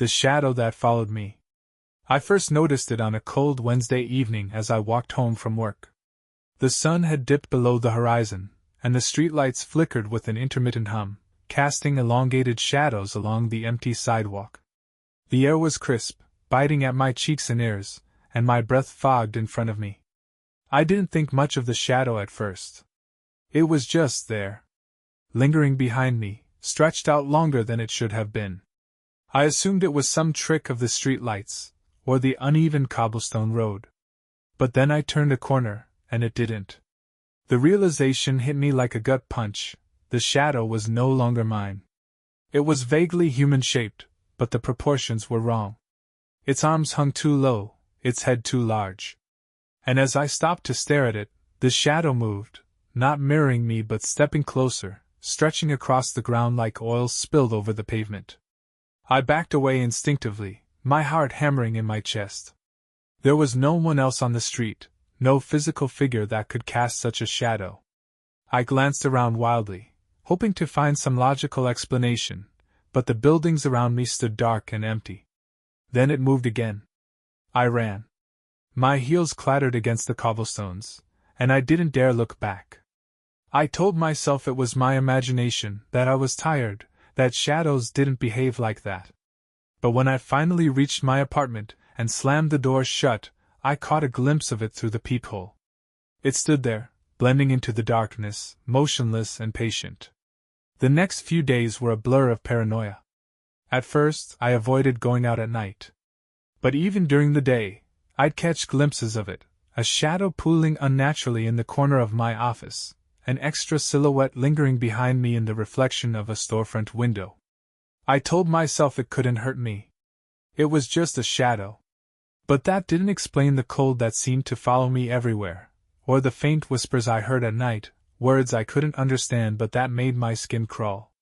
The shadow that followed me. I first noticed it on a cold Wednesday evening as I walked home from work. The sun had dipped below the horizon, and the streetlights flickered with an intermittent hum, casting elongated shadows along the empty sidewalk. The air was crisp, biting at my cheeks and ears, and my breath fogged in front of me. I didn't think much of the shadow at first. It was just there, lingering behind me, stretched out longer than it should have been. I assumed it was some trick of the streetlights, or the uneven cobblestone road. But then I turned a corner, and it didn't. The realization hit me like a gut punch. The shadow was no longer mine. It was vaguely human-shaped, but the proportions were wrong. Its arms hung too low, its head too large. And as I stopped to stare at it, the shadow moved, not mirroring me but stepping closer, stretching across the ground like oil spilled over the pavement. I backed away instinctively, my heart hammering in my chest. There was no one else on the street, no physical figure that could cast such a shadow. I glanced around wildly, hoping to find some logical explanation, but the buildings around me stood dark and empty. Then it moved again. I ran. My heels clattered against the cobblestones, and I didn't dare look back. I told myself it was my imagination, that I was tired, that shadows didn't behave like that. But when I finally reached my apartment and slammed the door shut, I caught a glimpse of it through the peephole. It stood there, blending into the darkness, motionless and patient. The next few days were a blur of paranoia. At first, I avoided going out at night. But even during the day, I'd catch glimpses of it, a shadow pooling unnaturally in the corner of my office, an extra silhouette lingering behind me in the reflection of a storefront window. I told myself it couldn't hurt me. It was just a shadow. But that didn't explain the cold that seemed to follow me everywhere, or the faint whispers I heard at night, words I couldn't understand but that made my skin crawl.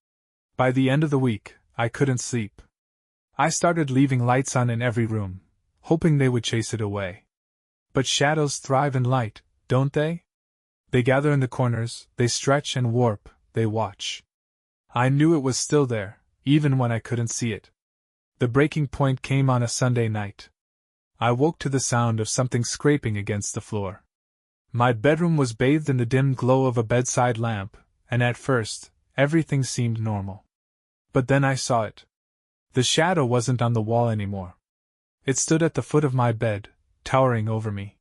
By the end of the week, I couldn't sleep. I started leaving lights on in every room, hoping they would chase it away. But shadows thrive in light, don't they? They gather in the corners, they stretch and warp, they watch. I knew it was still there, even when I couldn't see it. The breaking point came on a Sunday night. I woke to the sound of something scraping against the floor. My bedroom was bathed in the dim glow of a bedside lamp, and at first, everything seemed normal. But then I saw it. The shadow wasn't on the wall anymore. It stood at the foot of my bed, towering over me.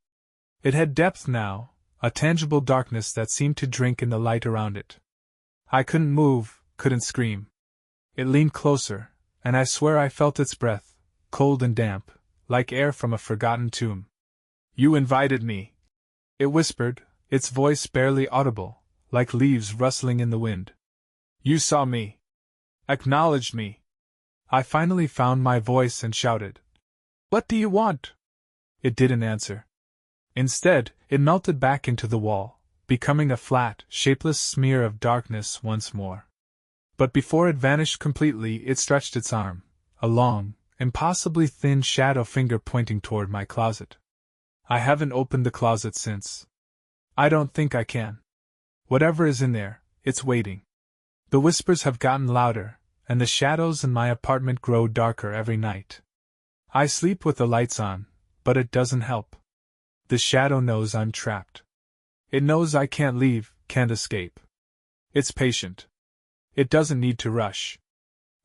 It had depth now, a tangible darkness that seemed to drink in the light around it. I couldn't move, couldn't scream. It leaned closer, and I swear I felt its breath, cold and damp, like air from a forgotten tomb. "You invited me," it whispered, its voice barely audible, like leaves rustling in the wind. "You saw me. Acknowledged me." I finally found my voice and shouted, "What do you want?" It didn't answer. Instead, it melted back into the wall, becoming a flat, shapeless smear of darkness once more. But before it vanished completely, it stretched its arm, a long, impossibly thin shadow finger pointing toward my closet. I haven't opened the closet since. I don't think I can. Whatever is in there, it's waiting. The whispers have gotten louder, and the shadows in my apartment grow darker every night. I sleep with the lights on, but it doesn't help. The shadow knows I'm trapped. It knows I can't leave, can't escape. It's patient. It doesn't need to rush.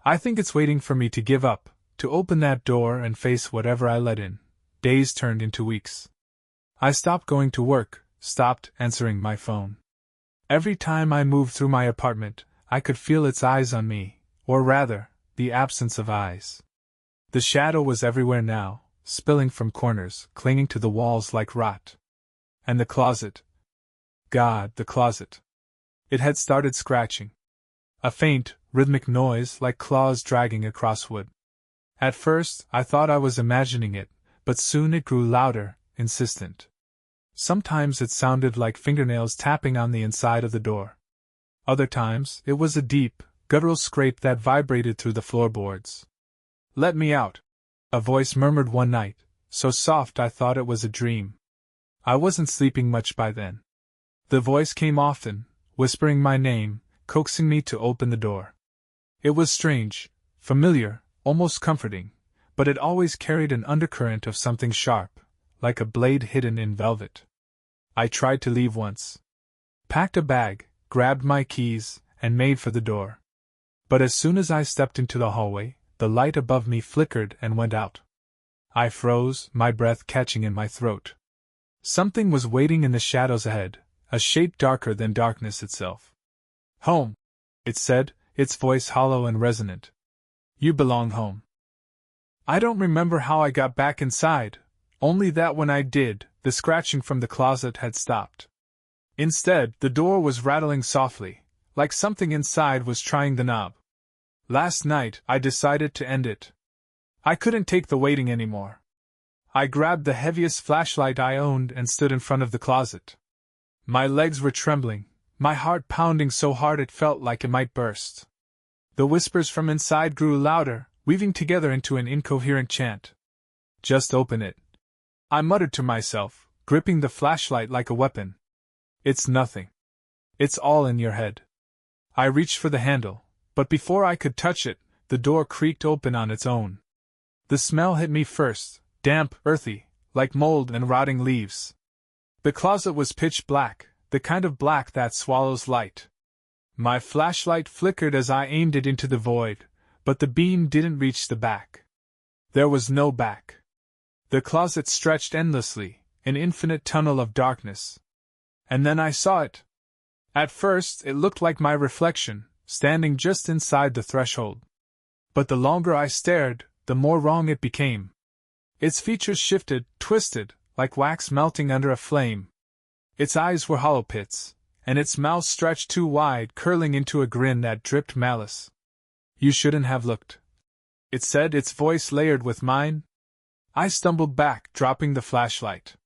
I think it's waiting for me to give up, to open that door and face whatever I let in. Days turned into weeks. I stopped going to work, stopped answering my phone. Every time I moved through my apartment, I could feel its eyes on me, or rather, the absence of eyes. The shadow was everywhere now, spilling from corners, clinging to the walls like rot. And the closet. God, the closet. It had started scratching. A faint, rhythmic noise like claws dragging across wood. At first, I thought I was imagining it, but soon it grew louder, insistent. Sometimes it sounded like fingernails tapping on the inside of the door. Other times, it was a deep, guttural scrape that vibrated through the floorboards. "Let me out," a voice murmured one night, so soft I thought it was a dream. I wasn't sleeping much by then. The voice came often, whispering my name, coaxing me to open the door. It was strange, familiar, almost comforting, but it always carried an undercurrent of something sharp, like a blade hidden in velvet. I tried to leave once. Packed a bag, grabbed my keys, and made for the door. But as soon as I stepped into the hallway, the light above me flickered and went out. I froze, my breath catching in my throat. Something was waiting in the shadows ahead, a shape darker than darkness itself. "Home," it said, its voice hollow and resonant. "You belong home." I don't remember how I got back inside, only that when I did, the scratching from the closet had stopped. Instead, the door was rattling softly, like something inside was trying the knob. Last night, I decided to end it. I couldn't take the waiting anymore. I grabbed the heaviest flashlight I owned and stood in front of the closet. My legs were trembling, my heart pounding so hard it felt like it might burst. The whispers from inside grew louder, weaving together into an incoherent chant. "Just open it," I muttered to myself, gripping the flashlight like a weapon. "It's nothing. It's all in your head." I reached for the handle, but before I could touch it, the door creaked open on its own. The smell hit me first, damp, earthy, like mold and rotting leaves. The closet was pitch black, the kind of black that swallows light. My flashlight flickered as I aimed it into the void, but the beam didn't reach the back. There was no back. The closet stretched endlessly, an infinite tunnel of darkness. And then I saw it. At first, it looked like my reflection, standing just inside the threshold. But the longer I stared, the more wrong it became. Its features shifted, twisted, like wax melting under a flame. Its eyes were hollow pits, and its mouth stretched too wide, curling into a grin that dripped malice. "You shouldn't have looked," it said, its voice layered with mine. I stumbled back, dropping the flashlight.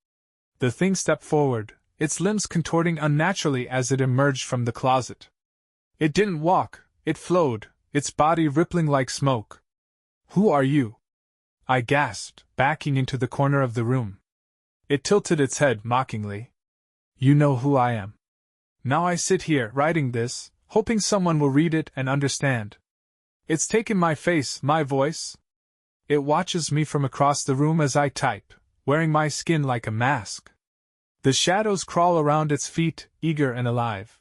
The thing stepped forward, its limbs contorting unnaturally as it emerged from the closet. It didn't walk, it flowed, its body rippling like smoke. "Who are you?" I gasped, backing into the corner of the room. It tilted its head mockingly. "You know who I am. Now I sit here, writing this, hoping someone will read it and understand. It's taken my face, my voice. It watches me from across the room as I type, wearing my skin like a mask. The shadows crawl around its feet, eager and alive.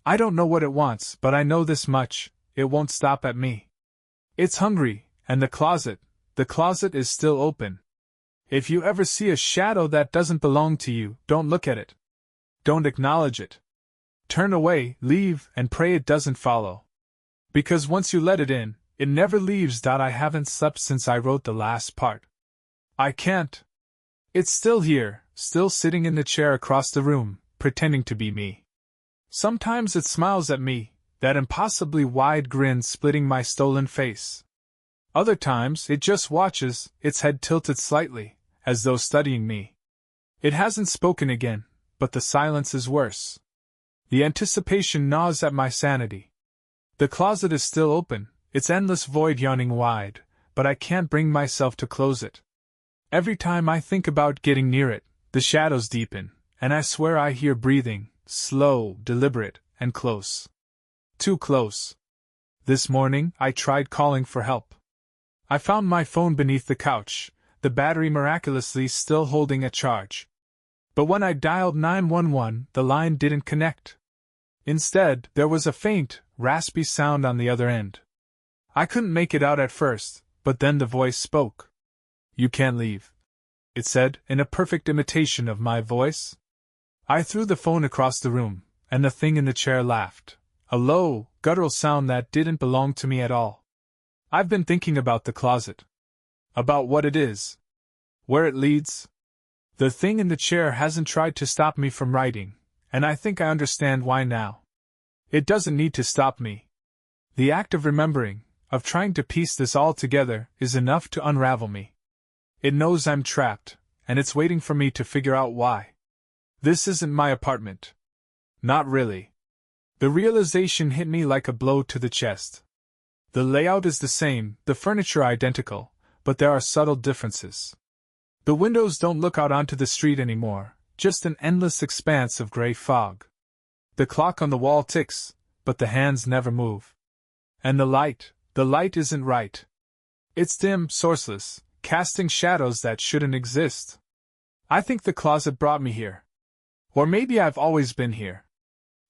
I don't know what it wants, but I know this much, it won't stop at me. It's hungry, and the closet is still open. If you ever see a shadow that doesn't belong to you, don't look at it. Don't acknowledge it. Turn away, leave, and pray it doesn't follow. Because once you let it in, it never leaves. I haven't slept since I wrote the last part. I can't. It's still here, still sitting in the chair across the room, pretending to be me. Sometimes it smiles at me, that impossibly wide grin splitting my stolen face. Other times it just watches, its head tilted slightly, as though studying me. It hasn't spoken again, but the silence is worse. The anticipation gnaws at my sanity. The closet is still open, its endless void yawning wide, but I can't bring myself to close it. Every time I think about getting near it, the shadows deepen, and I swear I hear breathing, slow, deliberate, and close. Too close. This morning, I tried calling for help. I found my phone beneath the couch, the battery miraculously still holding a charge. But when I dialed 911, the line didn't connect. Instead, there was a faint, raspy sound on the other end. I couldn't make it out at first, but then the voice spoke. "You can't leave," it said, in a perfect imitation of my voice. I threw the phone across the room, and the thing in the chair laughed, a low, guttural sound that didn't belong to me at all. I've been thinking about the closet. About what it is. Where it leads. The thing in the chair hasn't tried to stop me from writing, and I think I understand why now. It doesn't need to stop me. The act of remembering, of trying to piece this all together, is enough to unravel me. It knows I'm trapped, and it's waiting for me to figure out why. This isn't my apartment. Not really. The realization hit me like a blow to the chest. The layout is the same, the furniture identical, but there are subtle differences. The windows don't look out onto the street anymore, just an endless expanse of gray fog. The clock on the wall ticks, but the hands never move. And the light isn't right. It's dim, sourceless, casting shadows that shouldn't exist. I think the closet brought me here. Or maybe I've always been here.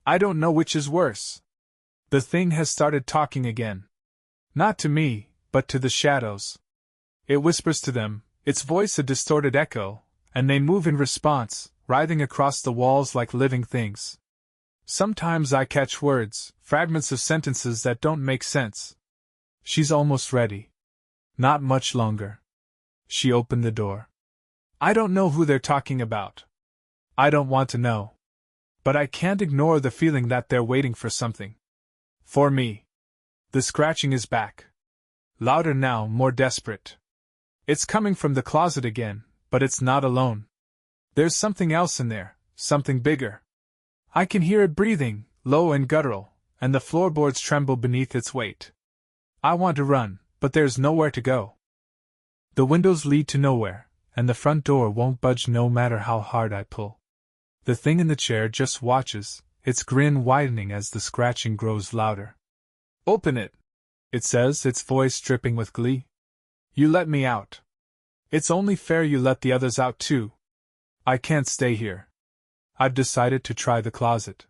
I don't know which is worse. The thing has started talking again. Not to me, but to the shadows. It whispers to them, its voice a distorted echo, and they move in response, writhing across the walls like living things. Sometimes I catch words, fragments of sentences that don't make sense. She's almost ready. Not much longer. She opened the door. I don't know who they're talking about. I don't want to know. But I can't ignore the feeling that they're waiting for something. For me. The scratching is back. Louder now, more desperate. It's coming from the closet again, but it's not alone. There's something else in there, something bigger. I can hear it breathing, low and guttural, and the floorboards tremble beneath its weight. I want to run, but there's nowhere to go. The windows lead to nowhere, and the front door won't budge no matter how hard I pull. The thing in the chair just watches, its grin widening as the scratching grows louder. Open it, it says, its voice dripping with glee. You let me out. It's only fair you let the others out too. I can't stay here. I've decided to try the closet.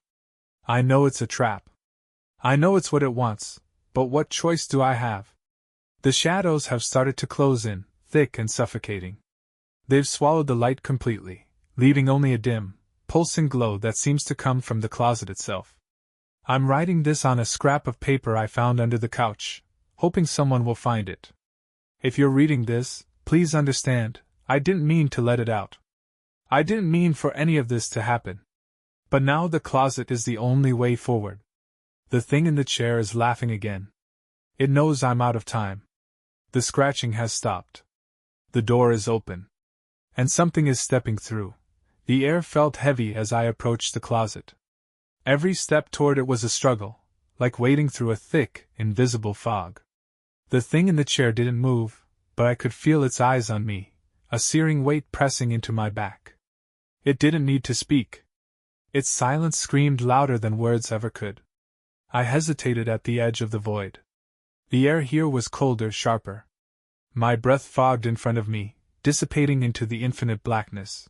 I know it's a trap. I know it's what it wants, but what choice do I have? The shadows have started to close in, thick and suffocating. They've swallowed the light completely, leaving only a dim, pulsing glow that seems to come from the closet itself. I'm writing this on a scrap of paper I found under the couch, hoping someone will find it. If you're reading this, please understand, I didn't mean to let it out. I didn't mean for any of this to happen. But now the closet is the only way forward. The thing in the chair is laughing again. It knows I'm out of time. The scratching has stopped. The door is open. And something is stepping through. The air felt heavy as I approached the closet. Every step toward it was a struggle, like wading through a thick, invisible fog. The thing in the chair didn't move, but I could feel its eyes on me, a searing weight pressing into my back. It didn't need to speak. Its silence screamed louder than words ever could. I hesitated at the edge of the void. The air here was colder, sharper. My breath fogged in front of me, dissipating into the infinite blackness.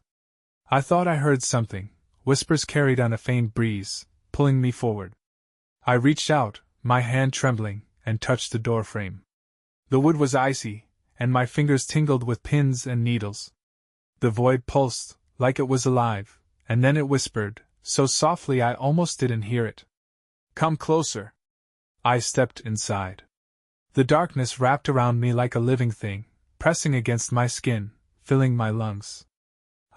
I thought I heard something, whispers carried on a faint breeze, pulling me forward. I reached out, my hand trembling, and touched the doorframe. The wood was icy, and my fingers tingled with pins and needles. The void pulsed, like it was alive, and then it whispered, so softly I almost didn't hear it. Come closer. I stepped inside. The darkness wrapped around me like a living thing, pressing against my skin, filling my lungs.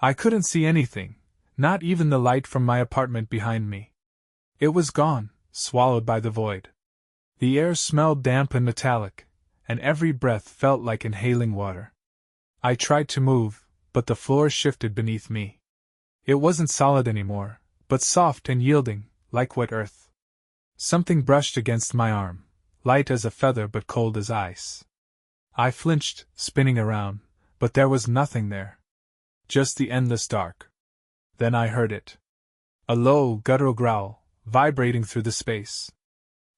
I couldn't see anything, not even the light from my apartment behind me. It was gone, swallowed by the void. The air smelled damp and metallic, and every breath felt like inhaling water. I tried to move, but the floor shifted beneath me. It wasn't solid anymore, but soft and yielding, like wet earth. Something brushed against my arm, light as a feather but cold as ice. I flinched, spinning around, but there was nothing there. Just the endless dark. Then I heard it. A low, guttural growl, vibrating through the space.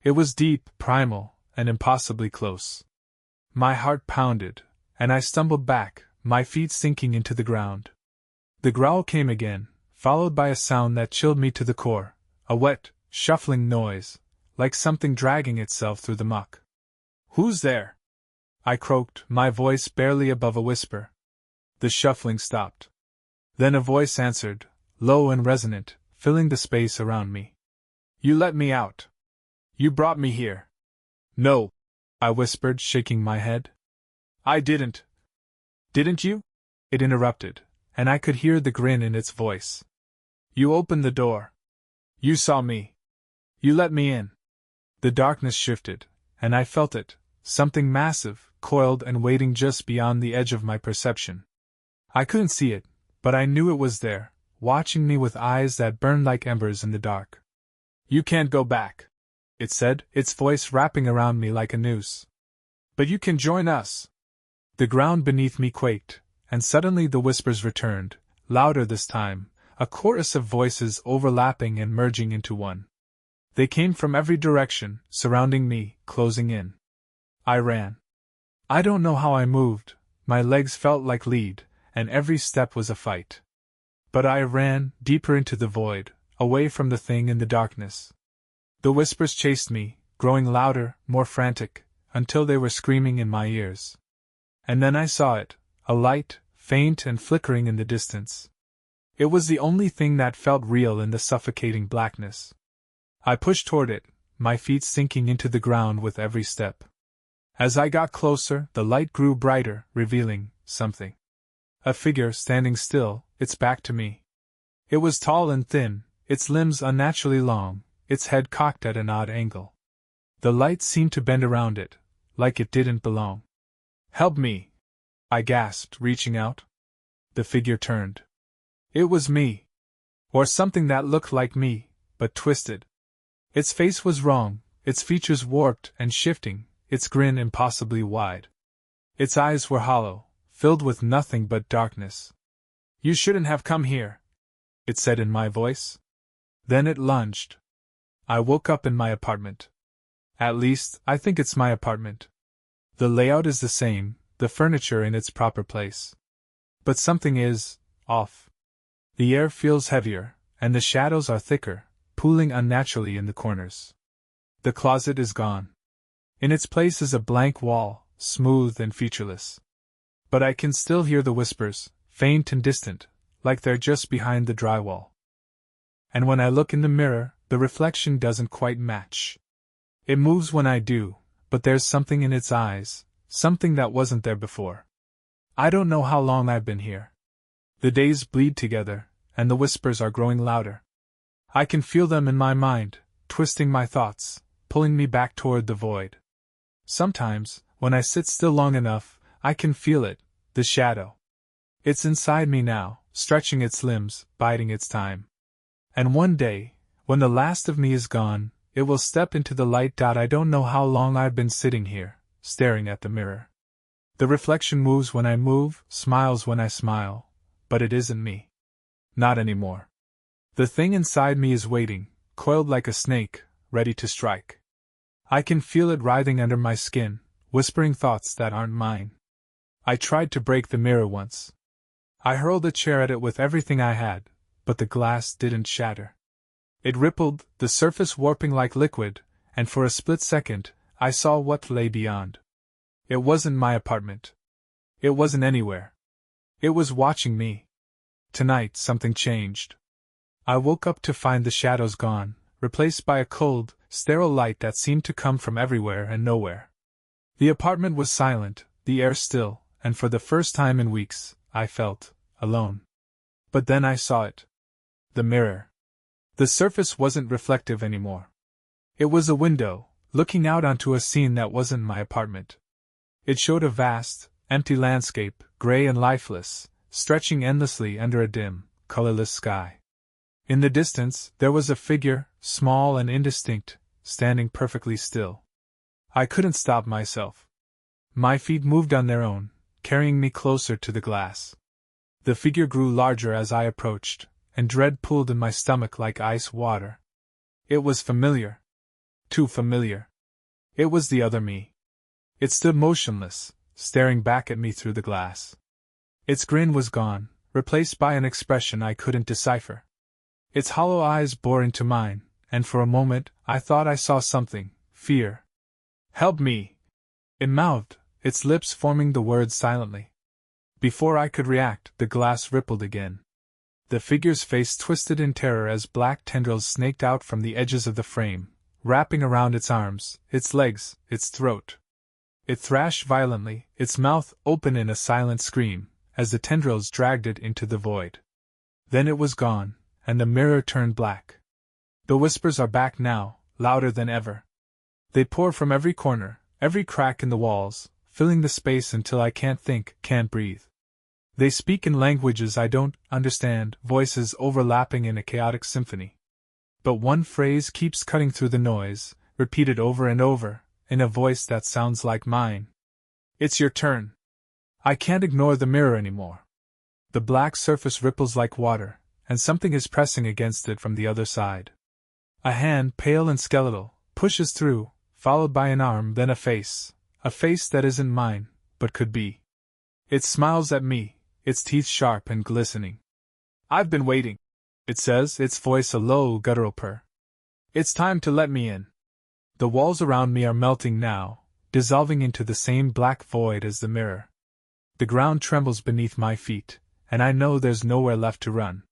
It was deep, primal, and impossibly close. My heart pounded, and I stumbled back, my feet sinking into the ground. The growl came again, followed by a sound that chilled me to the core, a wet, shuffling noise, like something dragging itself through the muck. Who's there? I croaked, my voice barely above a whisper. The shuffling stopped. Then a voice answered, low and resonant, filling the space around me. You let me out. You brought me here. No, I whispered, shaking my head. I didn't. Didn't you? It interrupted, and I could hear the grin in its voice. You opened the door. You saw me. You let me in. The darkness shifted, and I felt it, something massive, coiled and waiting just beyond the edge of my perception. I couldn't see it, but I knew it was there, watching me with eyes that burned like embers in the dark. You can't go back, it said, its voice wrapping around me like a noose. But you can join us. The ground beneath me quaked, and suddenly the whispers returned, louder this time, a chorus of voices overlapping and merging into one. They came from every direction, surrounding me, closing in. I ran. I don't know how I moved, my legs felt like lead, and every step was a fight. But I ran, deeper into the void, away from the thing in the darkness. The whispers chased me, growing louder, more frantic, until they were screaming in my ears. And then I saw it, a light, faint and flickering in the distance. It was the only thing that felt real in the suffocating blackness. I pushed toward it, my feet sinking into the ground with every step. As I got closer, the light grew brighter, revealing something. A figure standing still, its back to me. It was tall and thin, its limbs unnaturally long, its head cocked at an odd angle. The light seemed to bend around it, like it didn't belong. "Help me!" I gasped, reaching out. The figure turned. It was me. Or something that looked like me, but twisted. Its face was wrong, its features warped and shifting, its grin impossibly wide. Its eyes were hollow, filled with nothing but darkness. "You shouldn't have come here," it said in my voice. Then it lunged. I woke up in my apartment. At least, I think it's my apartment. The layout is the same, the furniture in its proper place. But something is off. The air feels heavier, and the shadows are thicker, pooling unnaturally in the corners. The closet is gone. In its place is a blank wall, smooth and featureless. But I can still hear the whispers, faint and distant, like they're just behind the drywall. And when I look in the mirror, the reflection doesn't quite match. It moves when I do, but there's something in its eyes, something that wasn't there before. I don't know how long I've been here. The days bleed together, and the whispers are growing louder. I can feel them in my mind, twisting my thoughts, pulling me back toward the void. Sometimes, when I sit still long enough, I can feel it, the shadow. It's inside me now, stretching its limbs, biding its time. And one day, when the last of me is gone, it will step into the light. I don't know how long I've been sitting here, staring at the mirror. The reflection moves when I move, smiles when I smile, but it isn't me. Not anymore. The thing inside me is waiting, coiled like a snake, ready to strike. I can feel it writhing under my skin, whispering thoughts that aren't mine. I tried to break the mirror once. I hurled a chair at it with everything I had, but the glass didn't shatter. It rippled, the surface warping like liquid, and for a split second, I saw what lay beyond. It wasn't my apartment. It wasn't anywhere. It was watching me. Tonight something changed. I woke up to find the shadows gone, replaced by a cold, sterile light that seemed to come from everywhere and nowhere. The apartment was silent, the air still, and for the first time in weeks, I felt alone. But then I saw it. The mirror. The surface wasn't reflective anymore. It was a window, looking out onto a scene that wasn't my apartment. It showed a vast, empty landscape, gray and lifeless, stretching endlessly under a dim, colorless sky. In the distance, there was a figure, small and indistinct, standing perfectly still. I couldn't stop myself. My feet moved on their own, carrying me closer to the glass. The figure grew larger as I approached, and dread pooled in my stomach like ice water. It was familiar. Too familiar. It was the other me. It stood motionless, staring back at me through the glass. Its grin was gone, replaced by an expression I couldn't decipher. Its hollow eyes bored into mine, and for a moment I thought I saw something, fear. "Help me!" it mouthed, its lips forming the words silently. Before I could react, the glass rippled again. The figure's face twisted in terror as black tendrils snaked out from the edges of the frame, wrapping around its arms, its legs, its throat. It thrashed violently, its mouth open in a silent scream, as the tendrils dragged it into the void. Then it was gone, and the mirror turned black. The whispers are back now, louder than ever. They pour from every corner, every crack in the walls, filling the space until I can't think, can't breathe. They speak in languages I don't understand, voices overlapping in a chaotic symphony. But one phrase keeps cutting through the noise, repeated over and over, in a voice that sounds like mine. "It's your turn." I can't ignore the mirror anymore. The black surface ripples like water, and something is pressing against it from the other side. A hand, pale and skeletal, pushes through, followed by an arm, then a face that isn't mine, but could be. It smiles at me, its teeth sharp and glistening. "I've been waiting," it says, its voice a low, guttural purr. "It's time to let me in." The walls around me are melting now, dissolving into the same black void as the mirror. The ground trembles beneath my feet, and I know there's nowhere left to run.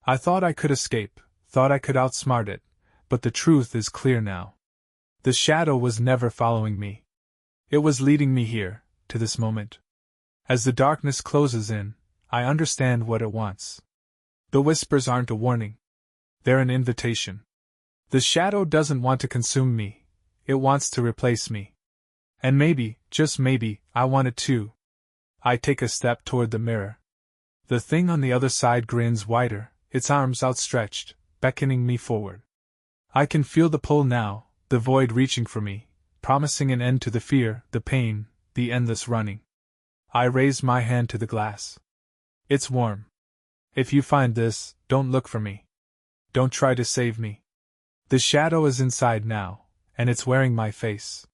I thought I could escape, thought I could outsmart it, but the truth is clear now. The shadow was never following me. It was leading me here, to this moment. As the darkness closes in, I understand what it wants. The whispers aren't a warning. They're an invitation. The shadow doesn't want to consume me. It wants to replace me. And maybe, just maybe, I want it too. I take a step toward the mirror. The thing on the other side grins wider, its arms outstretched, beckoning me forward. I can feel the pull now, the void reaching for me, promising an end to the fear, the pain, the endless running. I raise my hand to the glass. It's warm. If you find this, don't look for me. Don't try to save me. The shadow is inside now, and it's wearing my face.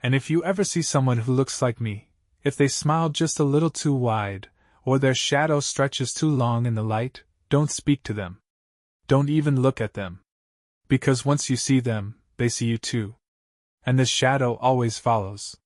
And if you ever see someone who looks like me, if they smile just a little too wide, or their shadow stretches too long in the light, don't speak to them. Don't even look at them. Because once you see them, they see you too. And the shadow always follows.